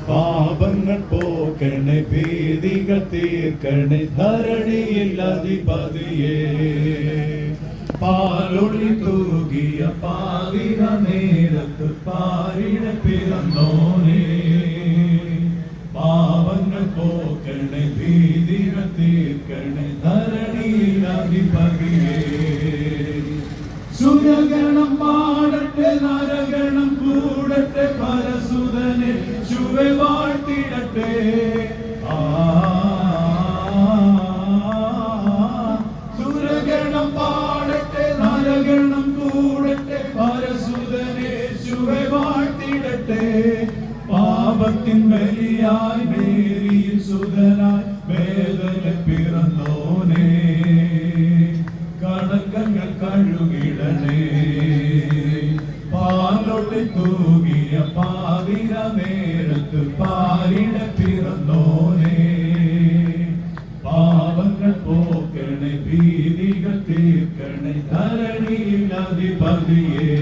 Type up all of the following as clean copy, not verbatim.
പാപങ്ങൾ പോക്കണേ, ഭീതികൾ തീർക്കണേ, ധരണിയിൽ അധിപതിയേ. പാലൊളി തൂകിയ പാതിര നേരത്ത് പാരിട പിറന്നോനേ. പാപങ്ങൾ പോക്കണേ, ഭീതികൾ തീർക്കണേ, ധരണിയിൽ അധിപതിയേ. സുരഗണം പാടട്ടെ, നരഗണം കൂടട്ടെ, പരസുതനെ ശുഭെ വാഴ്ത്തിടട്ടെ. സുരഗണം പാടട്ടെ, നരഗണം കൂടട്ടെ, പരസുതനെ ശുഭെ വാഴ്ത്തിടട്ടെ. പാപത്തിൻ ബലിയായി മേരിയിൽ സുതനായി വേദന പിറന്നോനേ. കടക്കങ്ങൾ കഴുകിടണേ, പാലൊളി തൂകിയ പാതിര നേരത്ത് പാരിട പിറന്നോനേ. പാപങ്ങൾ പോക്കണേ, ഭീതികൾ തീർക്കണേ, ധരണിയിൽ അധിപതിയേ.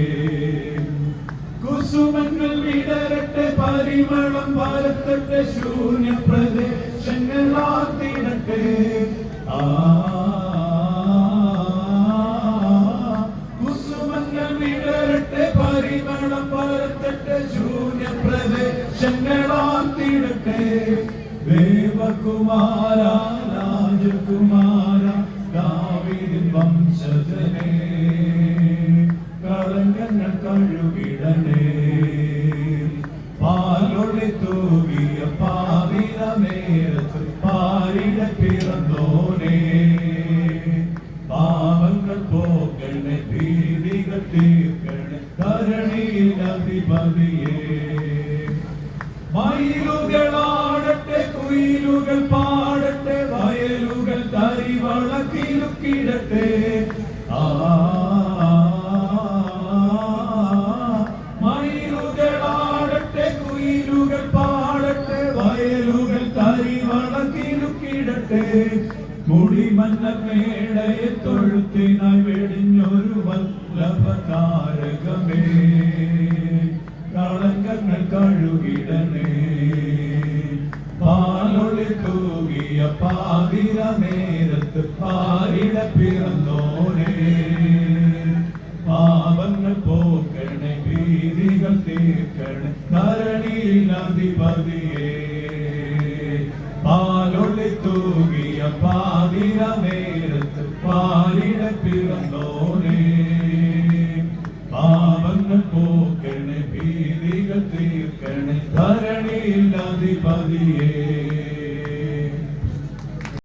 കുസുമങ്ങൾ വിടരട്ടെ, പരിമളം പരത്തട്ടെ, ശൂന്യ പ്രദേശങ്ങളാത്തിടട്ടെ. പരിമളം പരത്തട്ടെ, ശൂന്യ പ്രദേശങ്ങളാത്തിടട്ടെ. ദേവകുമാര രാജകുമാര ദാവീദിൻ വംശജനേ, കളങ്കങ്ങൾ കഴുകിടണേ. പാലൊളി തൂകിയ പാതിര നേരത്ത് പാരിട പിറന്നോനേ. പാപങ്ങൾ പോക്കണേ, ഭീതികൾ തീർക്കണേ, ധരണിയിൽ അധിപതിയേ. മയിലുകളാടട്ടെ, കുയിലുകൾ പാടട്ടെ, വയലുകൾ തരിവളക്കിലുക്കിടട്ടെ. മയിലുകളാടട്ടെ, കുയിലുകൾ പാടട്ടെ, വയലുകൾ തരിവളക്കിലുക്കിടട്ടെ. മുടിമന്ന മേടയെ തൊഴുത്തിനായി വെടിഞ്ഞൊരു വല്ലഭതാരകമേ, കളങ്കങ്ങൾ കഴുകിടണേ. പാലൊളി തൂകിയ പാതിര നേരത്ത് പാരിട പിറന്നോനേ. പാപങ്ങൾ പോക്കണേ, ഭീതികൾ തീർക്കണേ, ധരണിയിൽ അധിപതിയേ. പാലൊളി തൂകിയ പാതിര നേരത്ത് പാരിട പിറന്നോനേ. പാപങ്ങൾ പോക്കണേ, ഭീതികൾ തീർക്കണേ, ധരണിയിൽ അധിപതിയേ.